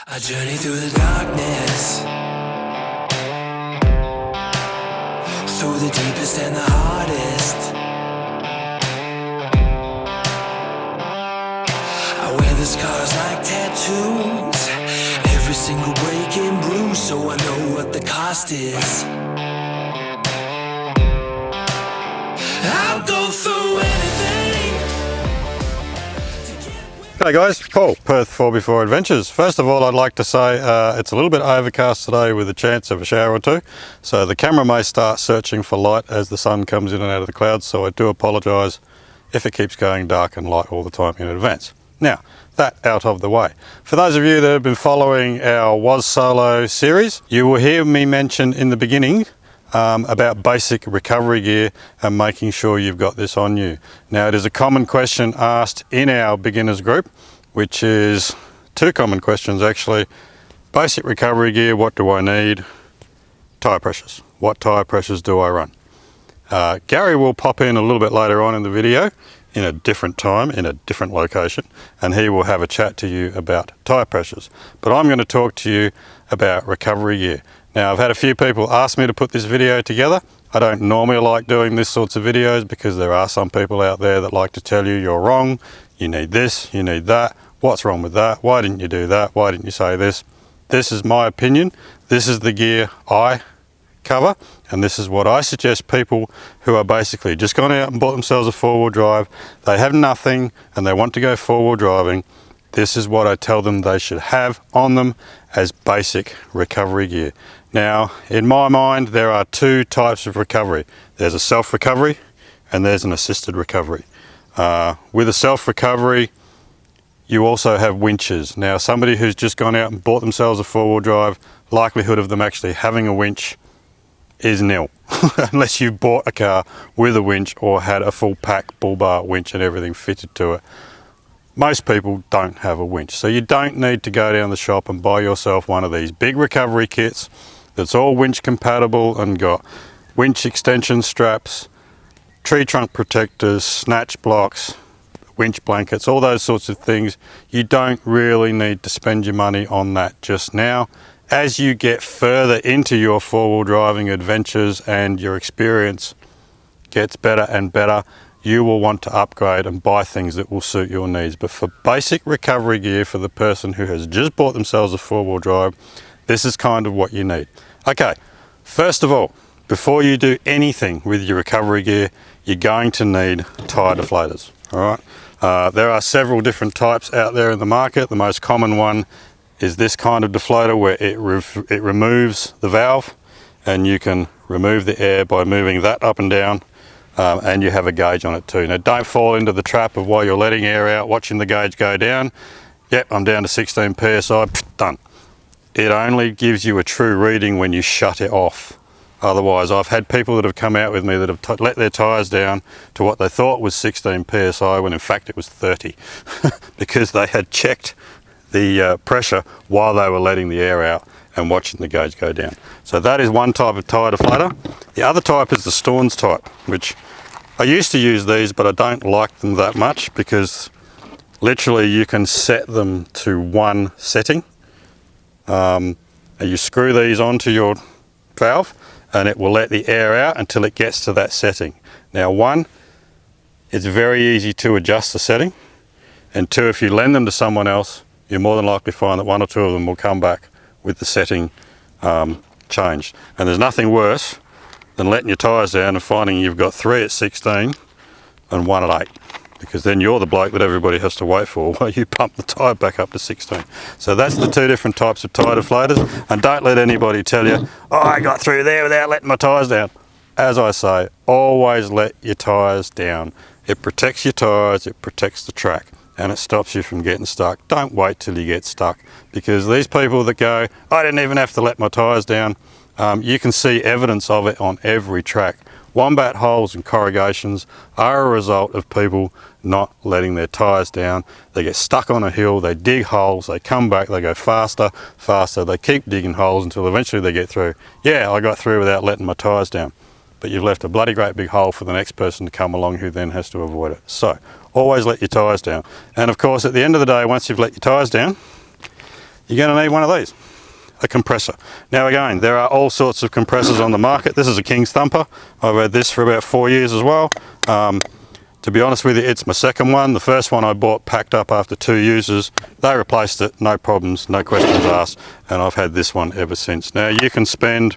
I journey through the darkness, through the deepest and the hardest. I wear the scars like tattoos, every single break and bruise, so I know what the cost is. I'll go through anything. G'day guys, Paul, Perth FourbeeFour Adventures. First of all, I'd like to say it's a little bit overcast today with a chance of a shower or two, so the camera may start searching for light as the sun comes in and out of the clouds, so I do apologise if it keeps going dark and light all the time in advance. Now, that out of the way. For those of you that have been following our Was Solo series, you will hear me mention in the beginning about basic recovery gear and making sure you've got this on you. Now, it is a common question asked in our beginners group, which is two common questions actually. Basic recovery gear, what do I need? Tyre pressures, what tyre pressures do I run? Gary will pop in a little bit later on in the video in a different time, in a different location, and he will have a chat to you about tyre pressures. But I'm going to talk to you about recovery gear. Now, I've had a few people ask me to put this video together. I don't normally like doing this sorts of videos because there are some people out there that like to tell you you're wrong, you need this, you need that, what's wrong with that, why didn't you do that, why didn't you say this? This is my opinion, this is the gear I cover, and this is what I suggest people who are basically just gone out and bought themselves a four-wheel drive, they have nothing and they want to go four-wheel driving. This is what I tell them they should have on them as basic recovery gear. Now, in my mind, there are two types of recovery. There's a self-recovery and there's an assisted recovery. With a self-recovery, you also have winches. Now, somebody who's just gone out and bought themselves a four-wheel drive, likelihood of them actually having a winch is nil, unless you bought a car with a winch or had a full pack bull bar winch and everything fitted to it. Most people don't have a winch, so you don't need to go down the shop and buy yourself one of these big recovery kits that's all winch compatible and got winch extension straps, tree trunk protectors, snatch blocks, winch blankets, all those sorts of things. You don't really need to spend your money on that just now. As you get further into your four-wheel driving adventures and your experience gets better and better, you will want to upgrade and buy things that will suit your needs. But for basic recovery gear for the person who has just bought themselves a four-wheel drive, this is kind of what you need. Okay, first of all, before you do anything with your recovery gear, you're going to need tyre deflators, all right? There are several different types out there in the market. The most common one is this kind of deflator where it removes the valve and you can remove the air by moving that up and down. And you have a gauge on it too. Now, don't fall into the trap of while you're letting air out, watching the gauge go down. Yep, I'm down to 16 PSI, done. It only gives you a true reading when you shut it off. Otherwise, I've had people that have come out with me that have let their tyres down to what they thought was 16 PSI when in fact it was 30 because they had checked the pressure while they were letting the air out and watching the gauge go down. So that is one type of tyre deflator. The other type is the Storms type, which I used to use these, but I don't like them that much because literally you can set them to one setting. And you screw these onto your valve and it will let the air out until it gets to that setting. Now, one, it's very easy to adjust the setting, and two, if you lend them to someone else, you're more than likely to find that one or two of them will come back with the setting changed. And there's nothing worse than letting your tyres down and finding you've got 3 at 16 and 1 at 8, because then you're the bloke that everybody has to wait for while you pump the tyre back up to 16. So that's the two different types of tyre deflators, and don't let anybody tell you, oh, I got through there without letting my tyres down. As I say, always let your tyres down. It protects your tyres, it protects the track, and it stops you from getting stuck. Don't wait till you get stuck, because these people that go, I didn't even have to let my tyres down, you can see evidence of it on every track. Wombat holes and corrugations are a result of people not letting their tyres down. They get stuck on a hill, they dig holes, they come back, they go faster, they keep digging holes until eventually they get through. Yeah, I got through without letting my tyres down. But you've left a bloody great big hole for the next person to come along who then has to avoid it. So, always let your tyres down. And of course, at the end of the day, once you've let your tyres down, you're going to need one of these, a compressor. Now again, there are all sorts of compressors on the market. This is a King's Thumper. I've had this for about 4 years as well. To be honest with you, it's my second one. The first one I bought packed up after 2 uses. They replaced it, no problems, no questions asked, and I've had this one ever since. Now you can spend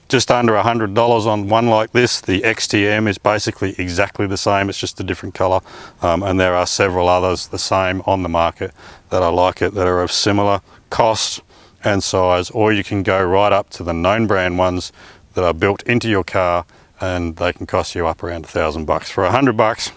just under $100 on one like this. The XTM is basically exactly the same, it's just a different colour, and there are several others the same on the market that are like it, that are of similar cost and size, or you can go right up to the known brand ones that are built into your car, and they can cost you up around $1,000. For $100,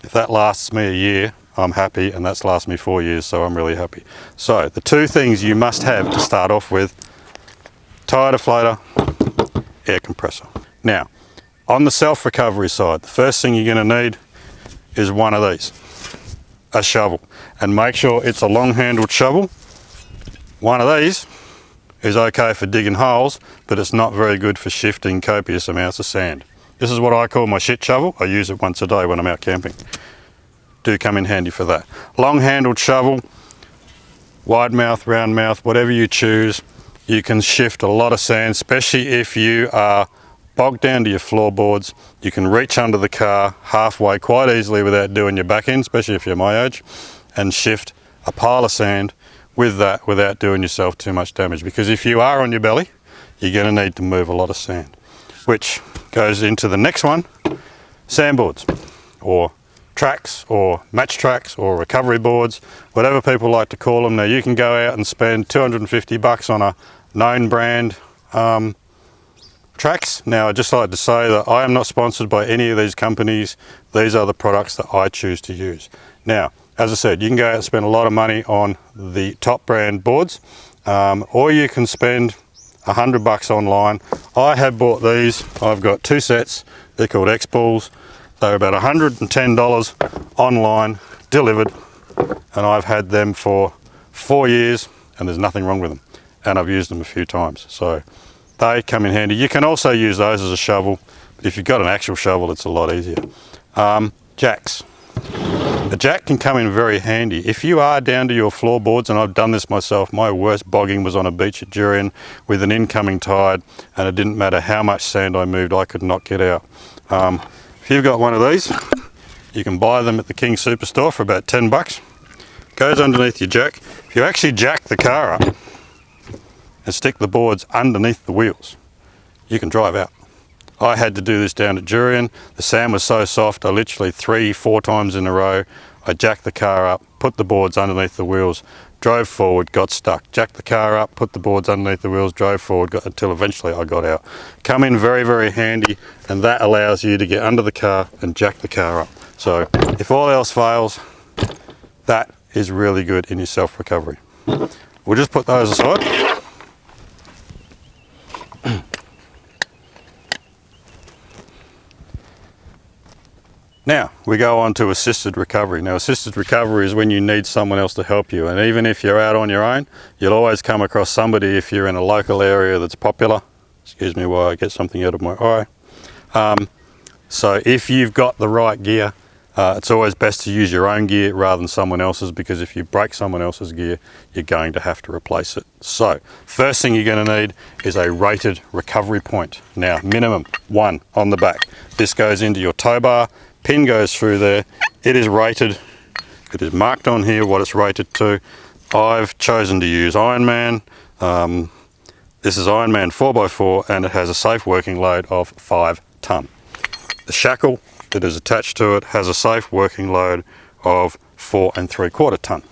if that lasts me a year, I'm happy, and that's lasted me 4 years, so I'm really happy. So the two things you must have to start off with: tyre deflator, air compressor. Now, on the self-recovery side, the first thing you're going to need is one of these, a shovel, and make sure it's a long-handled shovel. One of these is okay for digging holes, but it's not very good for shifting copious amounts of sand. This is what I call my shit shovel. I use it once a day when I'm out camping. Do come in handy for that. Long-handled shovel, wide mouth, round mouth, whatever you choose. You can shift a lot of sand, especially if you are bogged down to your floorboards. You can reach under the car halfway quite easily without doing your back end, especially if you're my age, and shift a pile of sand with that without doing yourself too much damage. Because if you are on your belly, you're going to need to move a lot of sand, which goes into the next one: sandboards, or tracks, or match tracks, or recovery boards, whatever people like to call them. Now you can go out and spend $250 on a known brand tracks. Now I'd just like to say that I am not sponsored by any of these companies. These are the products that I choose to use. Now, as I said, you can go out and spend a lot of money on the top brand boards, or you can spend $100 online. I have bought these. I've got 2 sets. They're called X-Balls. They're about $110 online, delivered, and I've had them for 4 years, and there's nothing wrong with them. And I've used them a few times, so they come in handy. You can also use those as a shovel, but if you've got an actual shovel, it's a lot easier. Jacks. The jack can come in very handy. If you are down to your floorboards, and I've done this myself, my worst bogging was on a beach at Jurien with an incoming tide, and it didn't matter how much sand I moved, I could not get out. If you've got one of these, you can buy them at the King Superstore for about $10. Goes underneath your jack. If you actually jack the car up and stick the boards underneath the wheels, you can drive out. I had to do this down at Jurien. The sand was so soft, I literally 3-4 times in a row, I jacked the car up, put the boards underneath the wheels, drove forward, got stuck. Jacked the car up, put the boards underneath the wheels, drove forward, until eventually I got out. Come in very, very handy, and that allows you to get under the car and jack the car up. So if all else fails, that is really good in your self-recovery. We'll just put those aside. Now we go on to assisted recovery. Now assisted recovery is when you need someone else to help you, and even if you're out on your own, you'll always come across somebody if you're in a local area that's popular. Excuse me while I get something out of my eye. So if you've got the right gear, it's always best to use your own gear rather than someone else's, because if you break someone else's gear, you're going to have to replace it. So first thing you're going to need is a rated recovery point. Now minimum 1 on the back. This goes into your tow bar. Pin goes through there. It is rated. It is marked on here what it's rated to. I've chosen to use Ironman. This is Ironman 4x4, and it has a safe working load of 5 tonne. The shackle that is attached to it has a safe working load of 4 3/4 tonne.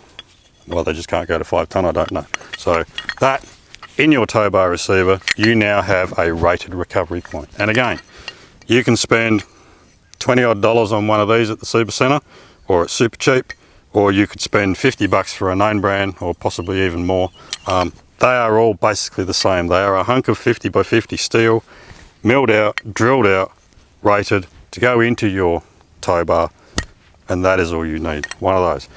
Well, they just can't go to 5 tonne, I don't know. So that, in your tow bar receiver, you now have a rated recovery point. And again, you can spend $20 odd on one of these at the Supercentre or at Super Cheap, or you could spend $50 for a known brand, or possibly even more. They are all basically the same. They are a hunk of 50 by 50 steel, milled out, drilled out, rated to go into your tow bar, and that is all you need, one of those.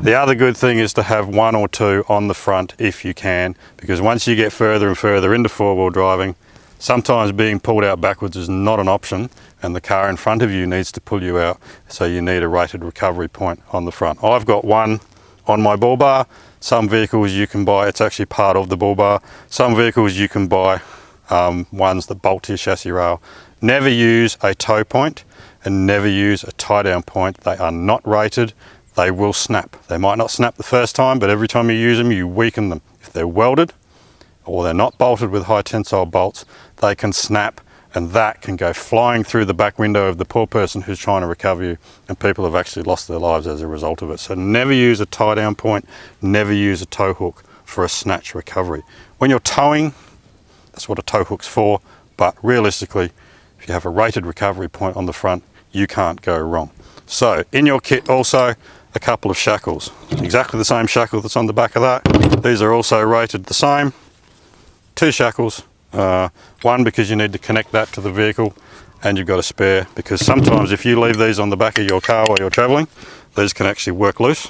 The other good thing is to have 1 or 2 on the front if you can, because once you get further and further into 4-wheel driving, sometimes being pulled out backwards is not an option, and the car in front of you needs to pull you out, so you need a rated recovery point on the front. I've got one on my bull bar. Some vehicles you can buy, it's actually part of the bull bar. Some vehicles you can buy ones that bolt to your chassis rail. Never use a tow point and never use a tie down point. They are not rated. They will snap. They might not snap the first time, but every time you use them, you weaken them. If they're welded or they're not bolted with high tensile bolts, they can snap, and that can go flying through the back window of the poor person who's trying to recover you, and people have actually lost their lives as a result of it. So never use a tie down point, never use a tow hook for a snatch recovery. When you're towing, that's what a tow hook's for, but realistically, if you have a rated recovery point on the front, you can't go wrong. So in your kit also, a couple of shackles, exactly the same shackle that's on the back of that. These are also rated the same. 2 shackles, one because you need to connect that to the vehicle, and you've got a spare because sometimes if you leave these on the back of your car while you're traveling, these can actually work loose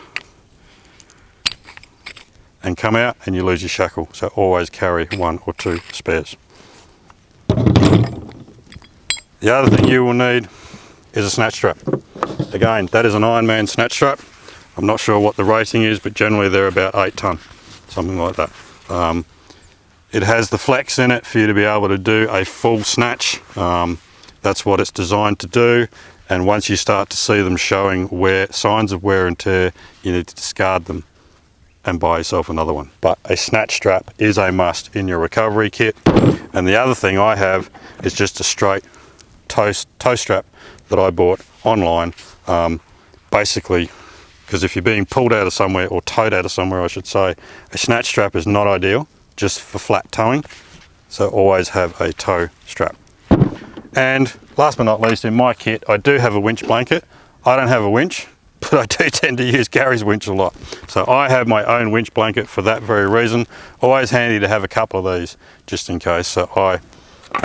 and come out and you lose your shackle. So always carry 1 or 2 spares. The other thing you will need is a snatch strap. Again, that is an Ironman snatch strap. I'm not sure what the rating is, but generally they're about 8 tonne, something like that. It has the flex in it for you to be able to do a full snatch. That's what it's designed to do. And once you start to see them showing signs of wear and tear, you need to discard them and buy yourself another one. But a snatch strap is a must in your recovery kit. And the other thing I have is just a straight tow strap that I bought online. Basically, because if you're being pulled out of somewhere, or towed out of somewhere I should say, a snatch strap is not ideal just for flat towing. So always have a tow strap. And last but not least, in my kit, I do have a winch blanket. I don't have a winch, but I do tend to use Gary's winch a lot. So I have my own winch blanket for that very reason. Always handy to have a couple of these just in case. So I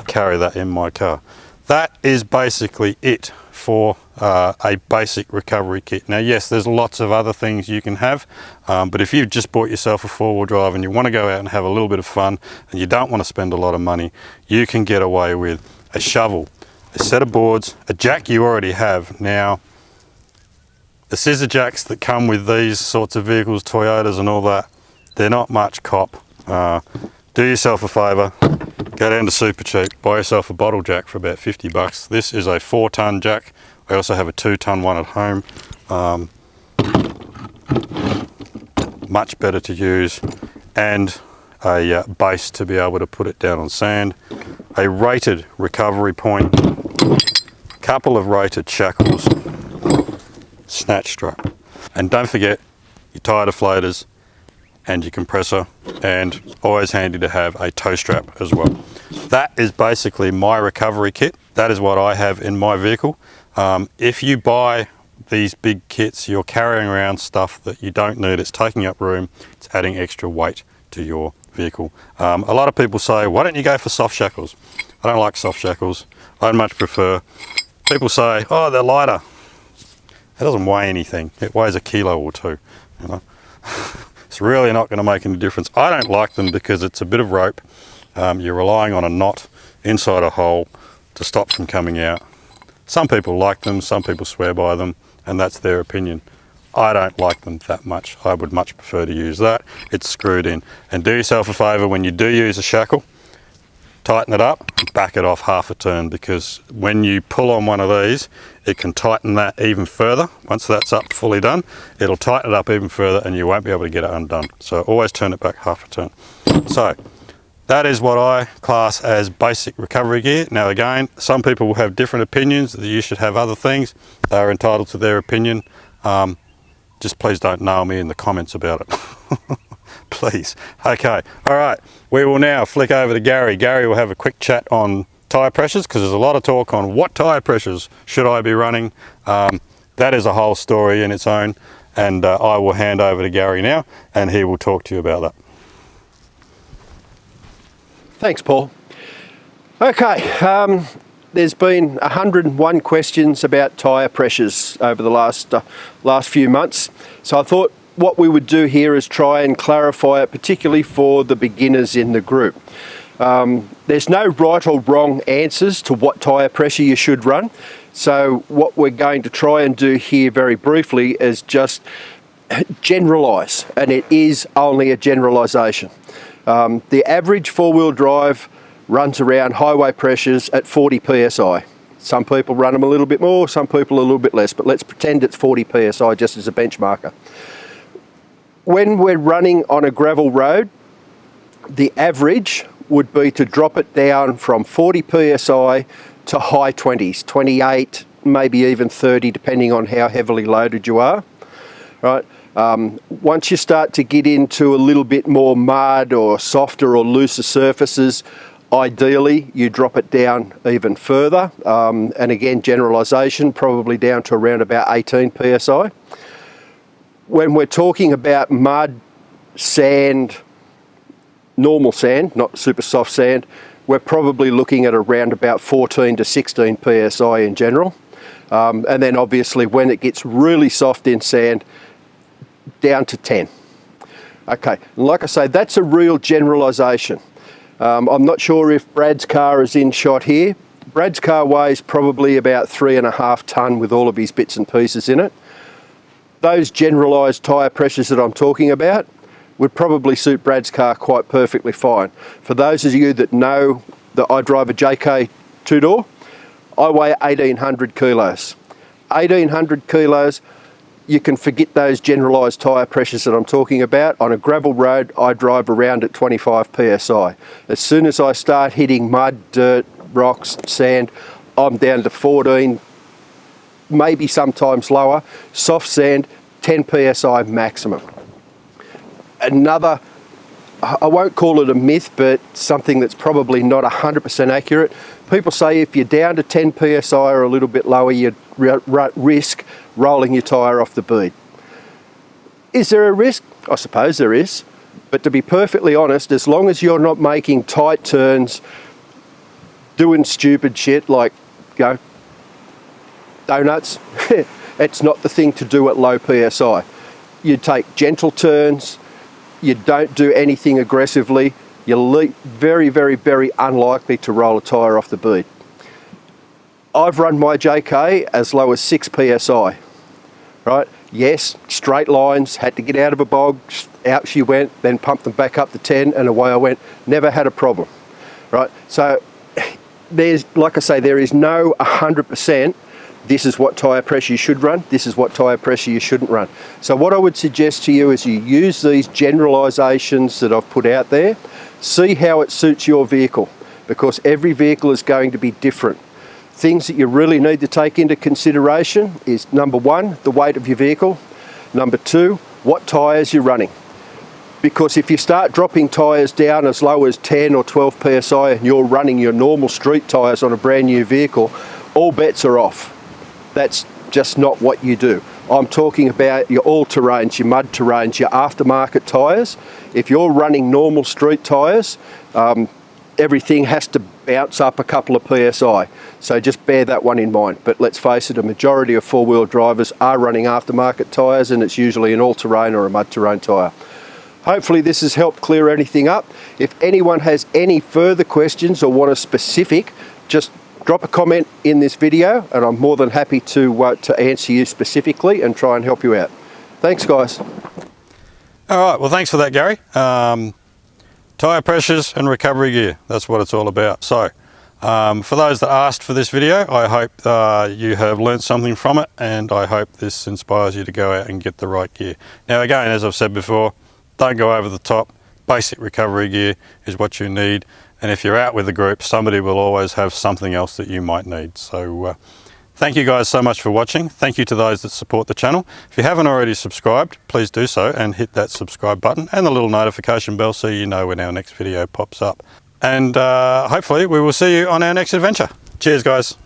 carry that in my car. That is basically it for a basic recovery kit. Now yes, there's lots of other things you can have, but if you've just bought yourself a 4-wheel drive and you want to go out and have a little bit of fun and you don't want to spend a lot of money, you can get away with a shovel, a set of boards, a jack you already have. Now the scissor jacks that come with these sorts of vehicles, Toyotas and all that, they're not much cop. Do yourself a favour, go down to Supercheap, buy yourself a bottle jack for about 50 bucks. This is a 4-ton jack. I also have a 2-ton one at home. Much better to use, and a base to be able to put it down on sand. A rated recovery point, couple of rated shackles, snatch strap. And don't forget your tyre deflators and your compressor, and always handy to have a tow strap as well. That is basically my recovery kit. That is what I have in my vehicle. If you buy these big kits, you're carrying around stuff that you don't need. It's taking up room, it's adding extra weight to your vehicle. A lot of people say, why don't you go for soft shackles? I don't like soft shackles. I'd much prefer, people say, oh, they're lighter. It doesn't weigh anything. It weighs a kilo or 2, you know. It's really not going to make any difference. I don't like them because it's a bit of rope. You're relying on a knot inside a hole to stop from coming out. Some people like them, some people swear by them, and that's their opinion. I don't like them that much. I would much prefer to use that. It's screwed in. And do yourself a favour, when you do use a shackle, tighten it up, back it off half a turn, because when you pull on one of these, it can tighten that even further. Once that's up fully done, it'll tighten it up even further and you won't be able to get it undone. So always turn it back half a turn. So that is what I class as basic recovery gear. Now again, some people will have different opinions that you should have other things. They are entitled to their opinion. Just please don't nail me in the comments about it. Please. Okay, all right. We will now flick over to Gary. Gary will have a quick chat on tyre pressures, because there's a lot of talk on what tyre pressures should I be running. That is a whole story in its own, and I will hand over to Gary now and he will talk to you about that. Thanks, Paul. Okay, there's been 101 questions about tyre pressures over the last few months, so I thought what we would do here is try and clarify it, particularly for the beginners in the group. There's no right or wrong answers to what tyre pressure you should run. So what we're going to try and do here very briefly is just generalise, and it is only a generalisation. The average four-wheel drive runs around highway pressures at 40 psi. Some people run them a little bit more, some people a little bit less, but let's pretend it's 40 psi just as a benchmarker. When we're running on a gravel road, the average would be to drop it down from 40 psi to high 20s, 28, maybe even 30, depending on how heavily loaded you are, right? Once you start to get into a little bit more mud or softer or looser surfaces, ideally you drop it down even further. And again, generalisation, probably down to around about 18 psi. When we're talking about mud, sand, normal sand, not super soft sand, we're probably looking at around about 14 to 16 psi in general. And then obviously when it gets really soft in sand, down to 10. Okay, and like I say, that's a real generalisation. I'm not sure if Brad's car is in shot here. Brad's car weighs probably about 3.5 tonne with all of his bits and pieces in it. Those generalised tyre pressures that I'm talking about would probably suit Brad's car quite perfectly fine. For those of you that know that I drive a JK two-door, I weigh 1,800 kilos. 1,800 kilos, you can forget those generalised tyre pressures that I'm talking about. On a gravel road, I drive around at 25 psi. As soon as I start hitting mud, dirt, rocks, sand, I'm down to 14, maybe sometimes lower. Soft sand, 10 psi maximum. Another, I won't call it a myth, but something that's probably not 100% accurate. People say if you're down to 10 psi or a little bit lower, you risk rolling your tyre off the bead. Is there a risk? I suppose there is. But to be perfectly honest, as long as you're not making tight turns, doing stupid shit like, you know, donuts, it's not the thing to do at low psi. You take gentle turns, you don't do anything aggressively, you're very, very, very unlikely to roll a tyre off the bead. I've run my JK as low as 6 psi, right? Yes, straight lines, had to get out of a bog, out she went, then pumped them back up to 10 and away I went. Never had a problem, right? So there's, like I say, there is no 100%, this is what tyre pressure you should run, this is what tyre pressure you shouldn't run. So what I would suggest to you is you use these generalisations that I've put out there, see how it suits your vehicle, because every vehicle is going to be different. Things that you really need to take into consideration is number one, the weight of your vehicle. Number two, what tyres you're running. Because if you start dropping tyres down as low as 10 or 12 psi and you're running your normal street tyres on a brand new vehicle, all bets are off. That's just not what you do. I'm talking about your all-terrains, your mud terrains, your aftermarket tyres. If you're running normal street tyres, everything has to bounce up a couple of psi. So just bear that one in mind. But let's face it, a majority of four-wheel drivers are running aftermarket tyres, and it's usually an all-terrain or a mud terrain tyre. Hopefully this has helped clear anything up. If anyone has any further questions or want a specific, just drop a comment in this video and I'm more than happy to answer you specifically and try and help you out. Thanks, guys. All right, well, thanks for that, Gary. Tyre pressures and recovery gear, that's what it's all about. So for those that asked for this video, I hope you have learned something from it, and I hope this inspires you to go out and get the right gear. Now again, as I've said before, don't go over the top. Basic recovery gear is what you need, and if you're out with a group, somebody will always have something else that you might need. So thank you guys so much for watching. Thank you to those that support the channel. If you haven't already subscribed, please do so and hit that subscribe button and the little notification bell so you know when our next video pops up. And hopefully we will see you on our next adventure. Cheers, guys.